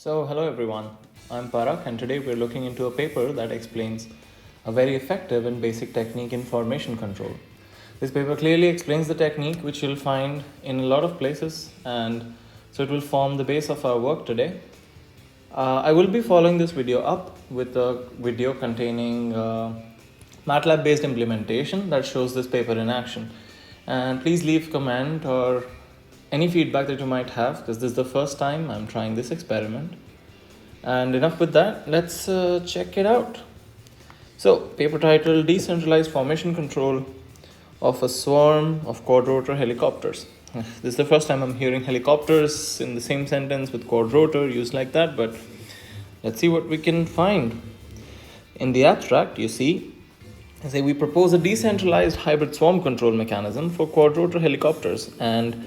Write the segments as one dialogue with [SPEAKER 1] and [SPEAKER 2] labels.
[SPEAKER 1] So, hello everyone, I'm Parak, and today we're looking into a paper that explains a very effective and basic technique in formation control. This paper clearly explains the technique which you'll find in a lot of places, and so it will form the base of our work today. I will be following this video up with a video containing MATLAB based implementation that shows this paper in action. And please leave comment or any feedback that you might have, because this is the first time I'm trying this experiment. And enough with that, let's check it out. So, paper title: Decentralized Formation Control of a Swarm of Quadrotor Helicopters. This is the first time I'm hearing helicopters in the same sentence with quadrotor used like that, but let's see what we can find. In the abstract, you see, I say we propose a decentralized hybrid swarm control mechanism for quadrotor helicopters, and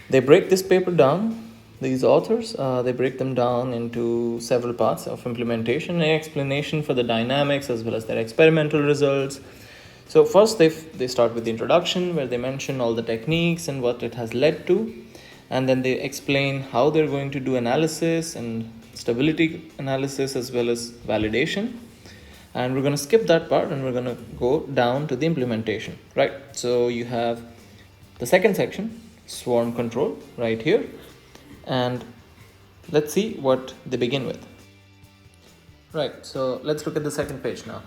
[SPEAKER 1] they break this paper down. These authors, they break them down into several parts of implementation and explanation for the dynamics as well as their experimental results. So first they start with the introduction, where they mention all the techniques and what it has led to, and then they explain how they're going to do analysis and stability analysis as well as validation. And we're going to skip that part and we're going to go down to the implementation, right? So you have the second section, swarm control, right here, and let's see what they begin with. Right, so let's look at the second page now.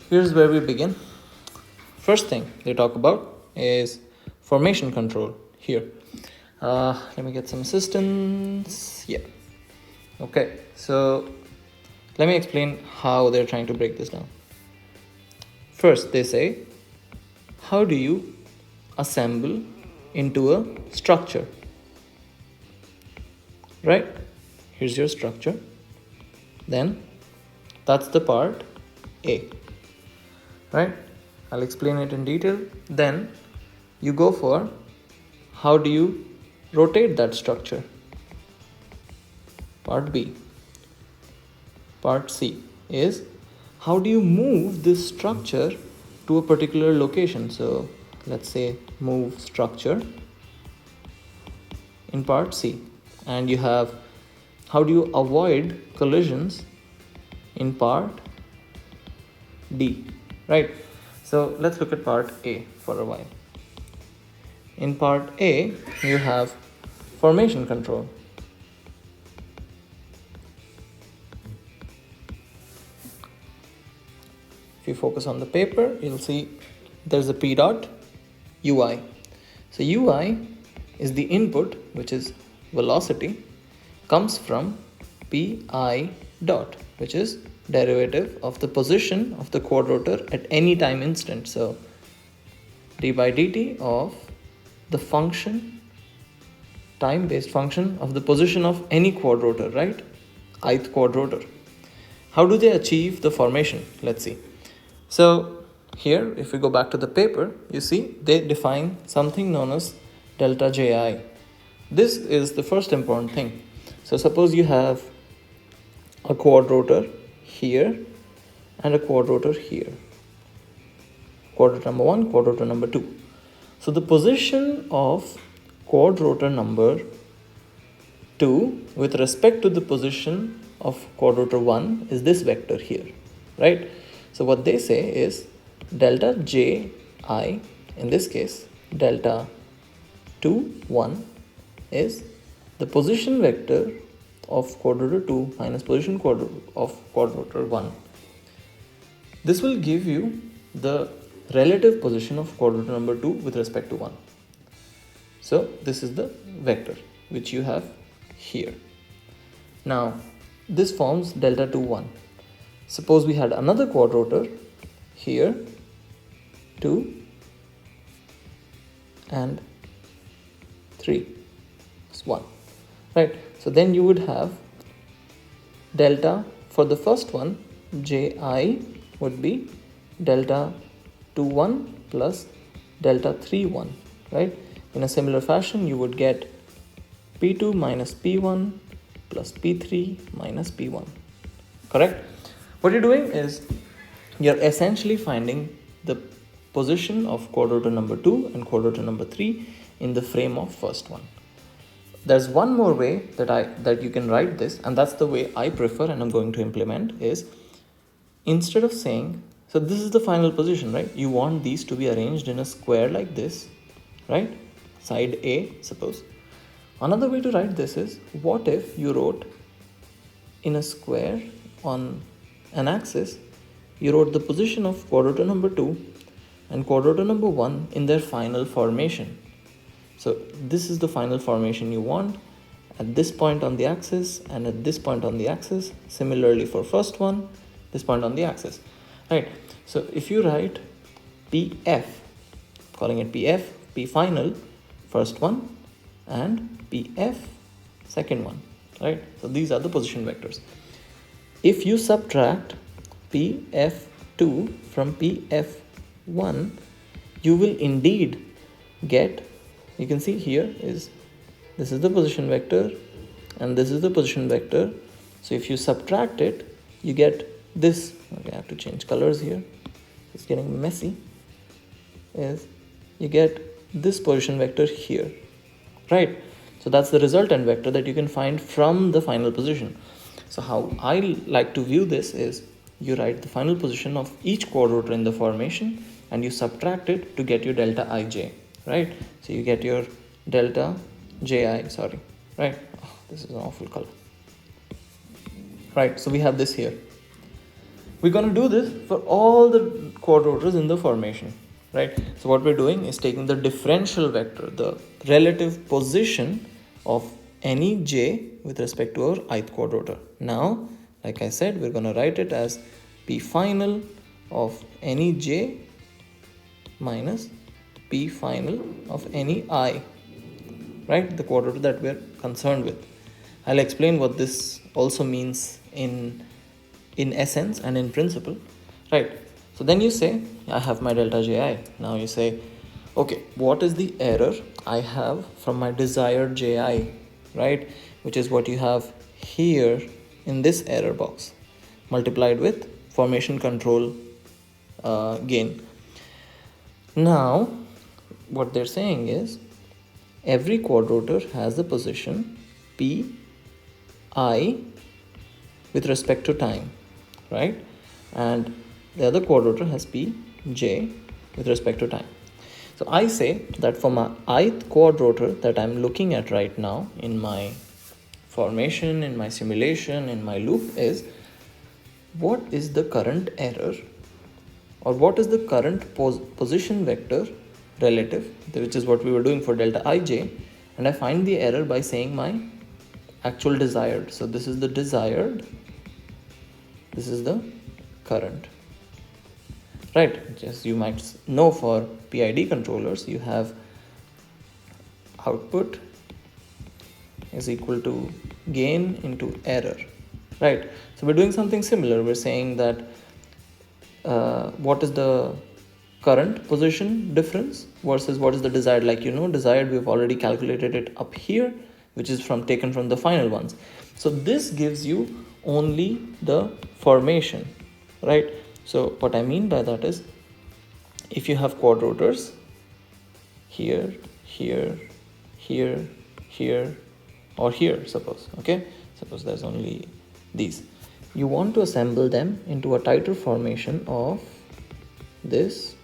[SPEAKER 1] Here's where we begin. First thing they talk about is formation control here. Let me get some assistance. Yeah. Okay, so let me explain how they're trying to break this down. First, they say, how do you assemble into a structure? Right? Here's your structure. Then, that's the part A. Right? I'll explain it in detail. Then, you go for how do you rotate that structure? Part B. Part C is how do you move this structure to a particular location? So let's say move structure in part C. And you have how do you avoid collisions in part D, right? So let's look at part A for a while. In part A, you have formation control. If you focus on the paper, you'll see there's a P dot UI. So UI is the input, which is velocity, comes from Pi dot, which is derivative of the position of the quadrotor at any time instant. So d by dt of the function, time-based function of the position of any quadrotor, right? Ith quadrotor. How do they achieve the formation? Let's see. So here, if we go back to the paper, you see they define something known as delta Ji. This is the first important thing. So suppose you have a quadrotor here and a quadrotor here. Quadrotor number 1, quadrotor number 2. So the position of quadrotor number 2 with respect to the position of quadrotor 1 is this vector here, right? So what they say is delta Ji, in this case, delta 2, 1 is the position vector of quadrotor 2 minus position of quadrotor 1. This will give you the relative position of quadrotor number 2 with respect to 1. So this is the vector which you have here. Now this forms delta 2, 1. Suppose we had another quadrotor here, 2 and 3. It's 1. Right? So then you would have delta for the first one, Ji would be delta 2, 1 plus delta 3, 1. Right? In a similar fashion, you would get P2 minus P1 plus P3 minus P1. Correct? What you're doing is you're essentially finding the position of quadrotor number 2 and quadrotor number 3 in the frame of first one. there's one more way that you can write this, and that's the way I prefer and I'm going to implement, is instead of saying, so this is the final position, right? You want these to be arranged in a square like this, right? Side A, suppose. Another way to write this is, what if you wrote in a square on an axis, you wrote the position of quadrotor number 2 and quadrotor number 1 in their final formation. So this is the final formation you want at this point on the axis and at this point on the axis. Similarly for first one, this point on the axis, right? So if you write PF, calling it PF, P final, first one, and PF, second one, right? So these are the position vectors. If you subtract PF2 from PF1, you will indeed get, you can see here is, this is the position vector and this is the position vector. So if you subtract it, you get this. Okay, I have to change colors here, it's getting messy. Is you get this position vector here, right? So that's the resultant vector that you can find from the final position. So how I like to view this is, you write the final position of each quadrotor in the formation and you subtract it to get your delta ij, right? So you get your delta ji, right? Oh, this is an awful color, right? So we have this here. We're going to do this for all the quadrotors in the formation, right? So what we're doing is taking the differential vector, the relative position of any j with respect to our ith quadrotor. Now, like I said, we're going to write it as P final of any j minus P final of any I, right? The quadrotor that we're concerned with. I'll explain what this also means in essence and in principle, right? So then you say, I have my delta ji. Now you say, okay, what is the error I have from my desired ji, right? Which is what you have here in this error box, multiplied with formation control gain. Now, what they're saying is, every quadrotor has a position Pi with respect to time, right? And the other quadrotor has Pj with respect to time. So I say that for my ith quadrotor that I'm looking at right now in my formation, in my simulation, in my loop, is what is the current error, or what is the current position vector relative, which is what we were doing for delta ij, and I find the error by saying my actual desired. So this is the desired, this is the current, right? Just you might know, for PID controllers you have output is equal to gain into error, right? So we're doing something similar. We're saying that what is the current position difference versus what is the desired. Like, desired, we've already calculated it up here, which is taken from the final ones. So this gives you only the formation, right? So what I mean by that is, if you have quadrotors here, here, here, here, or here, suppose there's only these, you want to assemble them into a tighter formation of this,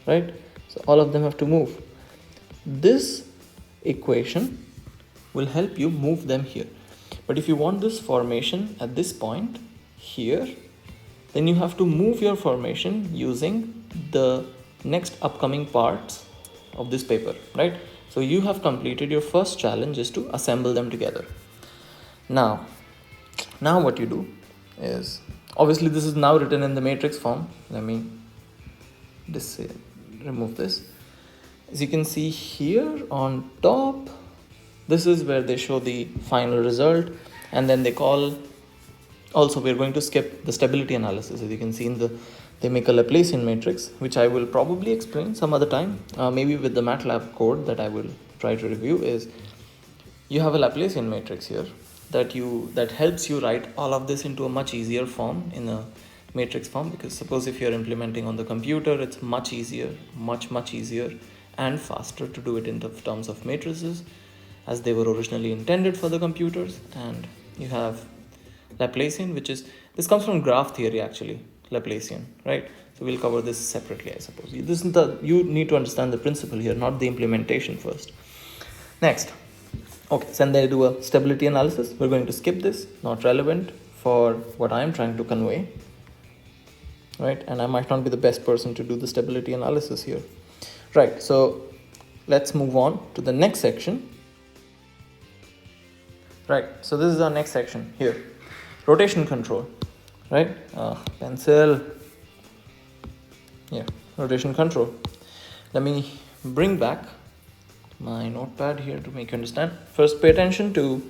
[SPEAKER 1] right? So all of them have to move. This equation will help you move them here. But if you want this formation at this point here, then you have to move your formation using the next upcoming parts of this paper, right? So you have completed your first challenge, is to assemble them together. Now what you do is, obviously this is now written in the matrix form. Let me remove this. As you can see here on top, this is where they show the final result, and then they call, also we're going to skip the stability analysis. As you can see they make a Laplacian matrix, which I will probably explain some other time, maybe with the MATLAB code that I will try to review. Is you have a Laplacian matrix here that helps you write all of this into a much easier form, in a matrix form, because suppose if you're implementing on the computer, it's much easier, much easier and faster to do it in the terms of matrices as they were originally intended for the computers. And you have Laplacian, which is, this comes from graph theory actually, Laplacian, right? So we'll cover this separately, I suppose. This is you need to understand the principle here, not the implementation first. Next, okay, so then they do a stability analysis. We're going to skip this, not relevant for what I'm trying to convey, right? And I might not be the best person to do the stability analysis here, right? So let's move on to the next section. Right, so this is our next section here, rotation control, right? Pencil, yeah, rotation control. Let me bring back my notepad here to make you understand. First, pay attention to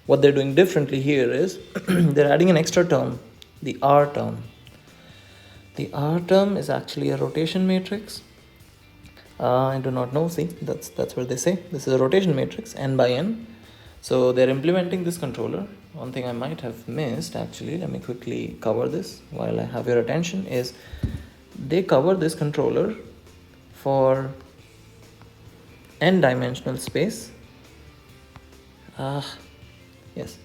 [SPEAKER 1] what they're doing differently here is they're adding an extra term, the R term. The R term is actually a rotation matrix. I do not know, see, that's what they say. This is a rotation matrix, n by n. So they're implementing this controller. One thing I might have missed, actually, let me quickly cover this while I have your attention, is they cover this controller for n-dimensional space. Yes,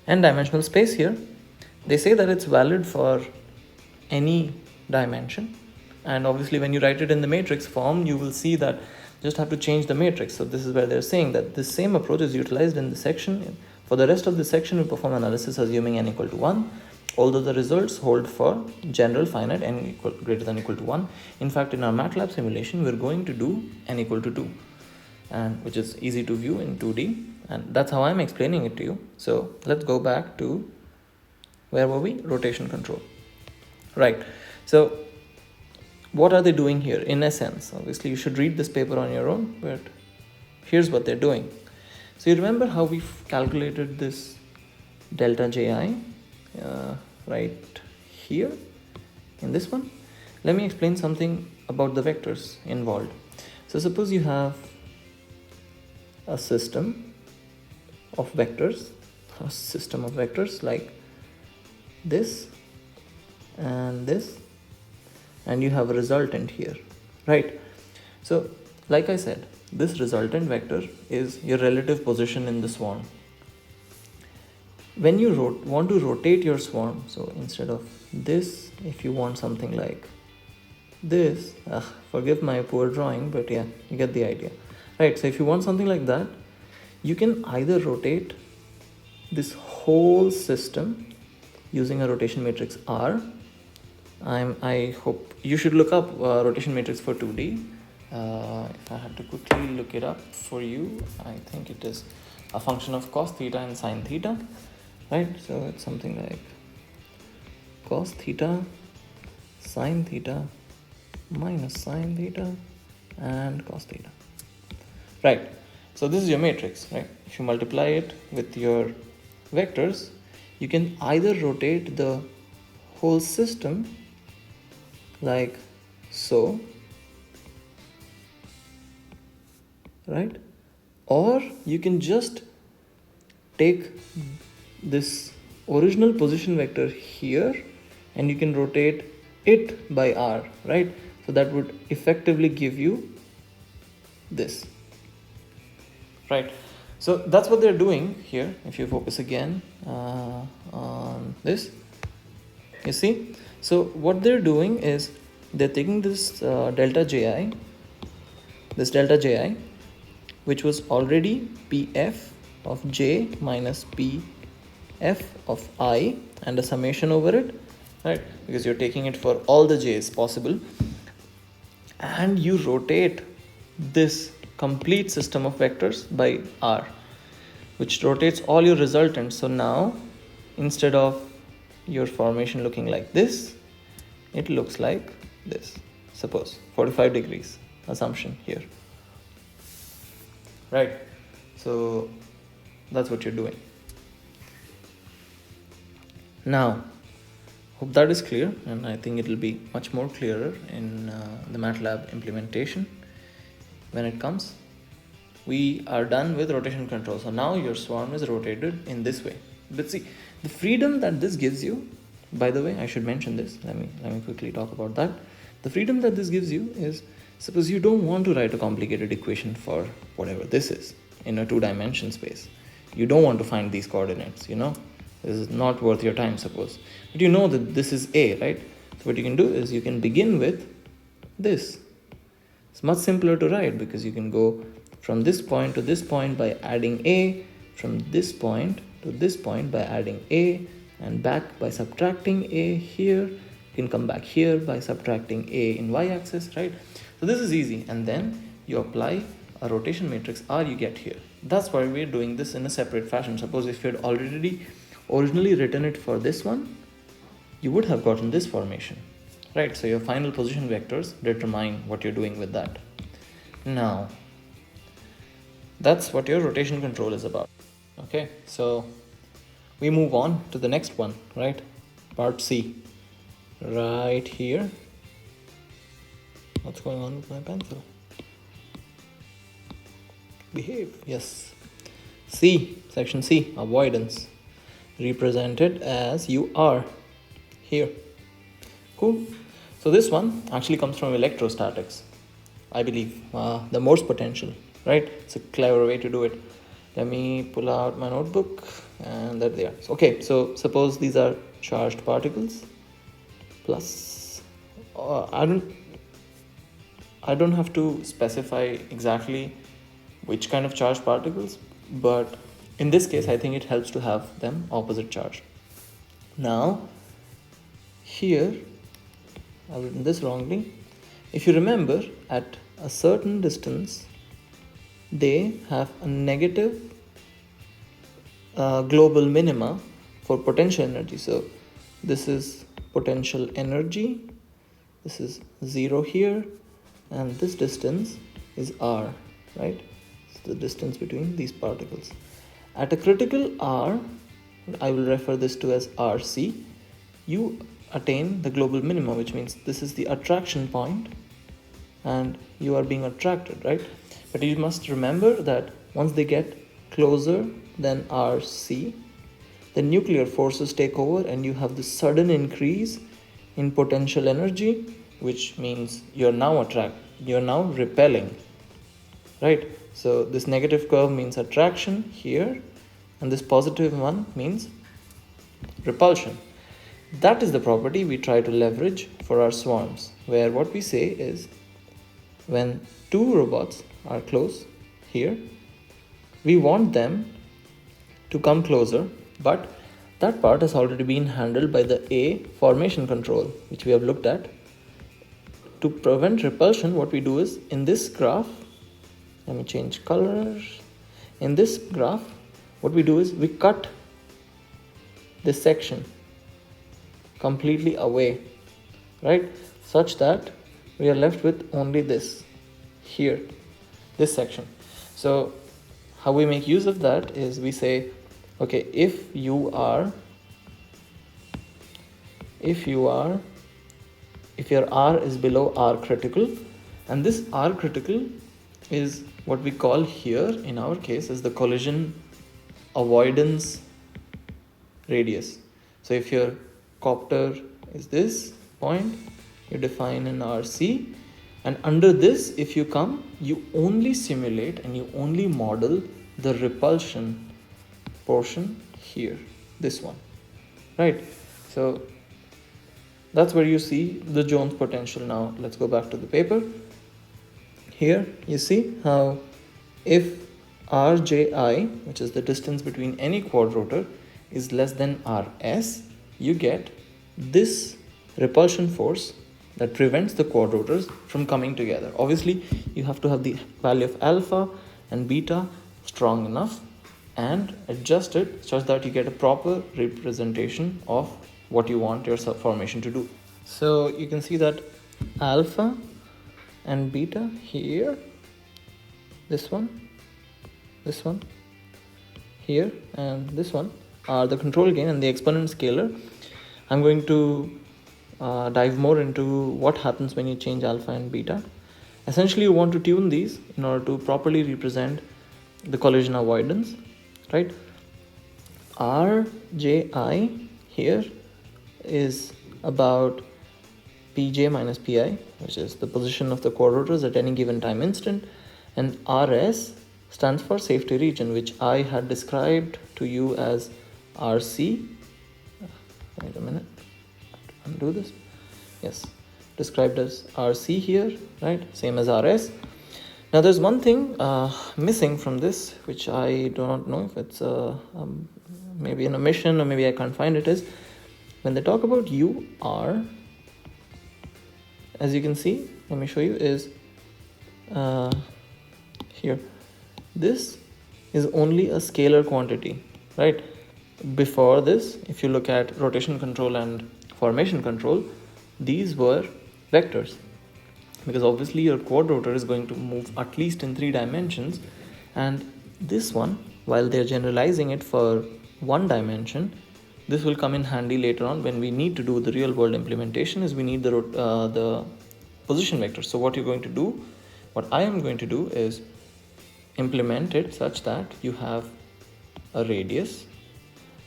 [SPEAKER 1] n-dimensional space here. They say that it's valid for any dimension. And obviously when you write it in the matrix form, you will see that just have to change the matrix. So this is where they're saying that this same approach is utilized in the section. For the rest of the section, we perform analysis assuming n equal to 1, although the results hold for general finite n greater than equal to 1. In fact, in our MATLAB simulation, we're going to do n equal to 2, and which is easy to view in 2D. And that's how I'm explaining it to you. So let's go back to, where were we? Rotation control. Right. So what are they doing here? In essence, obviously you should read this paper on your own, but here's what they're doing. So you remember how we calculated this delta ji right here in this one? Let me explain something about the vectors involved. So suppose you have a system of vectors like this and this, and you have a resultant here, right? So like I said, this resultant vector is your relative position in the swarm. When you want to rotate your swarm, so instead of this, if you want something like this, forgive my poor drawing, but yeah, you get the idea, right? So if you want something like that, you can either rotate this whole system using a rotation matrix R. I hope you should look up rotation matrix for 2D. If I had to quickly look it up for you, I think it is a function of cos theta and sin theta, right? So it's something like cos theta, sin theta, minus sin theta, and cos theta, right? So this is your matrix, right? If you multiply it with your vectors, you can either rotate the whole system like so, right? Or you can just take this original position vector here and you can rotate it by R, right? So that would effectively give you this, right? So that's what they're doing here. If you focus again on this, you see? So what they're doing is they're taking this delta ji, which was already pf of j minus pf of I and a summation over it, right? Because you're taking it for all the j's possible, and you rotate this complete system of vectors by R, which rotates all your resultants. So now instead of your formation looking like this, it looks like this, suppose 45 degrees assumption here, right? So that's what you're doing. Now hope that is clear, and I think it will be much more clearer in the MATLAB implementation when it comes. We are done with rotation control. So now your swarm is rotated in this way. But see, the freedom that this gives you by the way, I should mention this. Let me quickly talk about that. The freedom that this gives you is, suppose you don't want to write a complicated equation for whatever this is in a 2-dimension space. You don't want to find these coordinates, This is not worth your time, suppose. But you know that this is A, right? So what you can do is you can begin with this. It's much simpler to write because you can go from this point to this point by adding A, from this point to this point by adding A, and back by subtracting A here. You can come back here by subtracting A in y-axis, right? So this is easy, and then you apply a rotation matrix R you get here. That's why we're doing this in a separate fashion. Suppose if you had already originally written it for this one, you would have gotten this formation, right? So your final position vectors determine what you're doing with that. Now, that's what your rotation control is about. Okay, so we move on to the next one, right? Part C, right here. What's going on with my pencil? Behave, yes. C, section C, avoidance, represented as you are here. Cool. So this one actually comes from electrostatics, I believe, the Morse potential, right? It's a clever way to do it. Let me pull out my notebook, and there they are. Okay, so suppose these are charged particles plus, I don't have to specify exactly which kind of charged particles, but in this case I think it helps to have them opposite charge. Now here I've written this wrongly. If you remember, at a certain distance they have a negative global minima for potential energy. So this is potential energy, this is 0 here, and this distance is r, right? It's the distance between these particles. At a critical r, I will refer this to as rc, you attain the global minima, which means this is the attraction point and you are being attracted, right? But you must remember that once they get closer than rc, the nuclear forces take over and you have this sudden increase in potential energy, which means you're now repelling, right? So this negative curve means attraction here, and this positive one means repulsion. That is the property we try to leverage for our swarms, where what we say is when two robots are close here, we want them to come closer, but that part has already been handled by the A formation control, which we have looked at. To prevent repulsion, what we do is, in this graph, let me change colors. In this graph, what we do is we cut this section completely away, right? Such that we are left with only this here, this section. So how we make use of that is we say, okay, if your R is below R critical, and this R critical is what we call here in our case is the collision avoidance radius. So if your copter is this point, you define an RC, and under this, if you come, you only simulate and you only model the repulsion portion here, this one, right? So that's where you see the Jones potential. Now let's go back to the paper. Here you see how if Rji, which is the distance between any quadrotor, is less than Rs, you get this repulsion force that prevents the quadrotors from coming together. Obviously, you have to have the value of alpha and beta strong enough and adjust it such that you get a proper representation of what you want your formation to do. So you can see that alpha and beta here, this one here, and this one are the control gain and the exponent scalar. I'm going to dive more into what happens when you change alpha and beta. Essentially, you want to tune these in order to properly represent the collision avoidance, right? Rji here is about Pj minus Pi, which is the position of the quadrotors at any given time instant, and Rs stands for safety region, which I had described to you as Rc. Wait a minute, undo this. Yes, described as Rc here, right? Same as Rs. Now there's one thing missing from this, which I do not know if it's maybe an omission or maybe I can't find it, is when they talk about UR, as you can see, let me show you, is here. This is only a scalar quantity, right? Before this, if you look at rotation control and formation control, these were vectors, because obviously your quadrotor is going to move at least in 3 dimensions, and this one, while they're generalizing it for 1 dimension, this will come in handy later on when we need to do the real world implementation, is we need the position vector. So what you're going to do, what I am going to do is implement it such that you have a radius,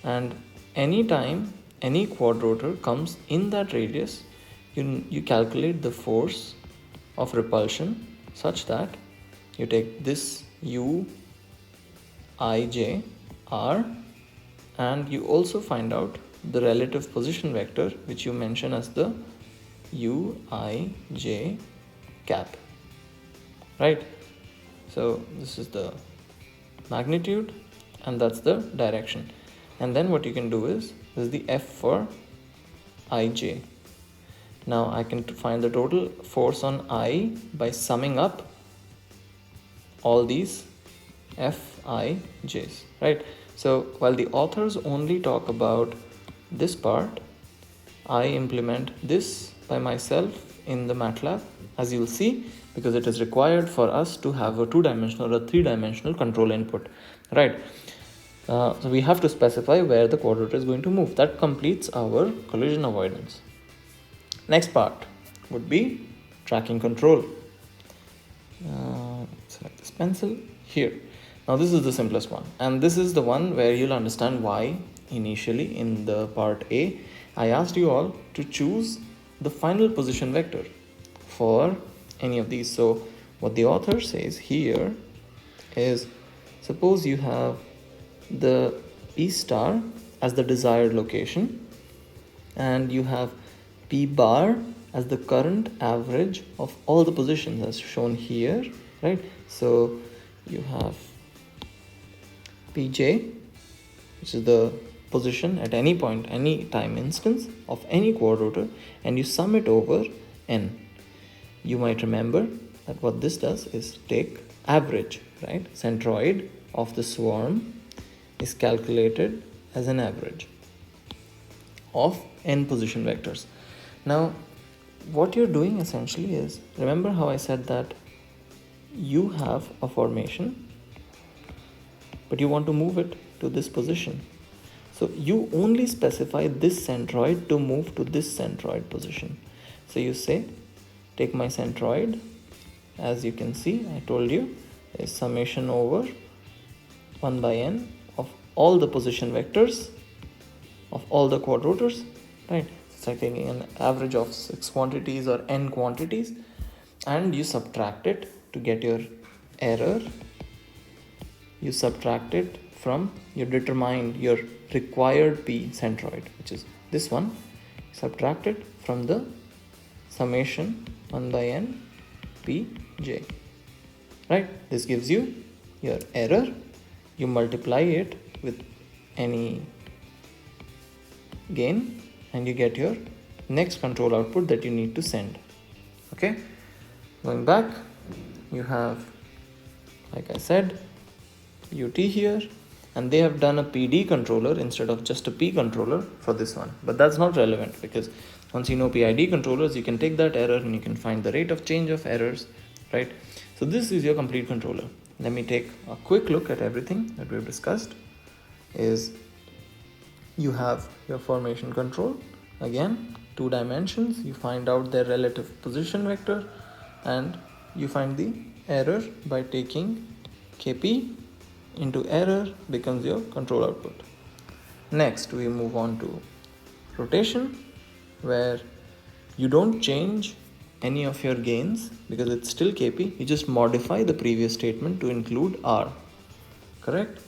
[SPEAKER 1] and anytime any quadrotor comes in that radius, you calculate the force of repulsion such that you take this u, I, j, r, and you also find out the relative position vector, which you mention as the u, I, j cap, right? So this is the magnitude and that's the direction. And then what you can do is, this is the F for ij. Now I can find the total force on I by summing up all these Fij's, right? So while the authors only talk about this part, I implement this by myself in the MATLAB, as you'll see, because it is required for us to have a 2-dimensional or a 3-dimensional control input, right? So we have to specify where the quadrotor is going to move. That completes our collision avoidance. Next part would be tracking control. Select this pencil here. Now this is the simplest one, and this is the one where you'll understand why initially in the part A I asked you all to choose the final position vector for any of these. So what the author says here is, suppose you have the P star as the desired location, and you have P bar as the current average of all the positions as shown here, right? So you have Pj, which is the position at any point, any time instance of any quadrotor, and you sum it over n. You might remember that what this does is take average, right? Centroid of the swarm is calculated as an average of n position vectors. Now what you're doing essentially is, remember how I said that you have a formation but you want to move it to this position. So you only specify this centroid to move to this centroid position. So you say, take my centroid, as you can see, I told you, is summation over 1 by n of all the position vectors of all the quadrotors, right? It's like taking an average of 6 quantities or n quantities, and you subtract it to get your error. You subtract it from your determined, your required P centroid, which is this one. Subtract it from the summation 1 by n Pj, right? This gives you your error. You multiply it with any gain and you get your next control output that you need to send. Okay, going back, you have, like I said, UT here, and they have done a PD controller instead of just a P controller for this one, but that's not relevant, because once you know PID controllers, you can take that error and you can find the rate of change of errors, right? So this is your complete controller. Let me take a quick look at everything that we've discussed. Is you have your formation control, again 2 dimensions, you find out their relative position vector and you find the error by taking Kp into error becomes your control output. Next we move on to rotation, where you don't change any of your gains because it's still kp, you just modify the previous statement to include r, correct?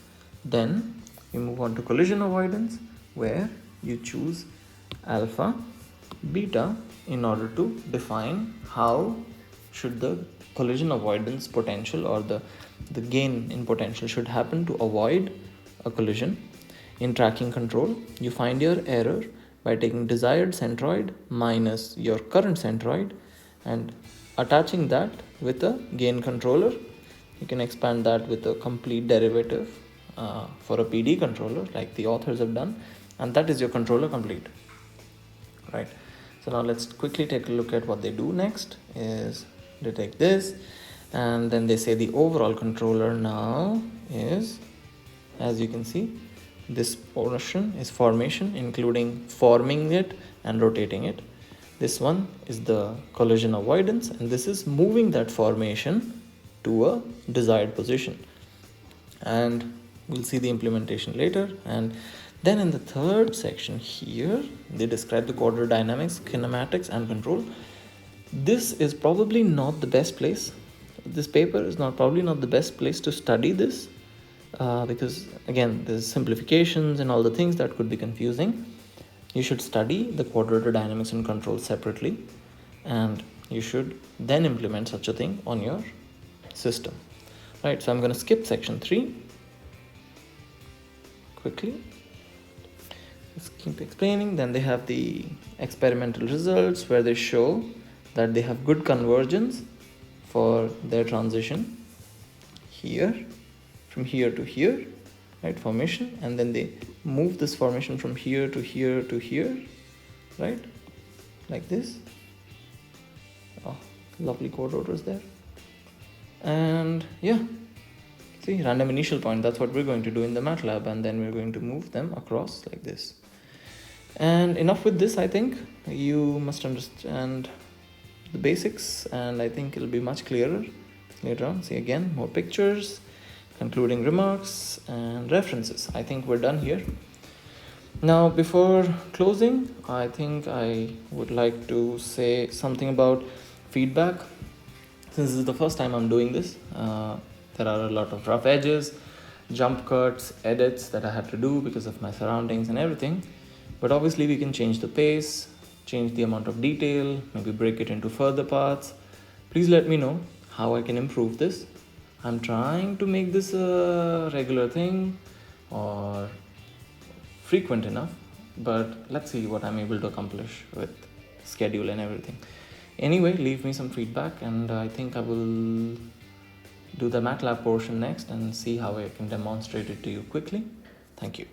[SPEAKER 1] Then we move on to collision avoidance, where you choose alpha, beta in order to define how should the collision avoidance potential or the gain in potential should happen to avoid a collision. In tracking control, you find your error by taking desired centroid minus your current centroid and attaching that with a gain controller. You can expand that with a complete derivative for a PD controller like the authors have done, and that is your controller complete, right? So now let's quickly take a look at what they do next. Is they take this and then they say the overall controller now is, as you can see, this portion is formation, including forming it and rotating it. This one is the collision avoidance, and this is moving that formation to a desired position. And we'll see the implementation later. And then in the third section here, they describe the quadrotor dynamics, kinematics, and control. This is probably not the best place. This paper is probably not the best place to study this because again, there's simplifications and all the things that could be confusing. You should study the quadrotor dynamics and control separately, and you should then implement such a thing on your system. Right, so I'm going to skip section 3 quickly. Let's keep explaining. Then they have the experimental results where they show that they have good convergence for their transition here, from here to here, right, formation, and then they move this formation from here to here to here, right, like this. Oh, lovely quadrotors there. And yeah, see, random initial point, that's what we're going to do in the MATLAB, and then we're going to move them across like this. And enough with this. I think you must understand the basics, and I think it'll be much clearer later on. See, again, more pictures, concluding remarks, and references. I think we're done here. Now, before closing, I think I would like to say something about feedback. Since this is the first time I'm doing this, there are a lot of rough edges, jump cuts, edits that I had to do because of my surroundings and everything. But obviously we can change the pace, change the amount of detail, maybe break it into further parts. Please let me know how I can improve this. I'm trying to make this a regular thing or frequent enough, but let's see what I'm able to accomplish with schedule and everything. Anyway, leave me some feedback, and I think I will do the MATLAB portion next and see how I can demonstrate it to you quickly. Thank you.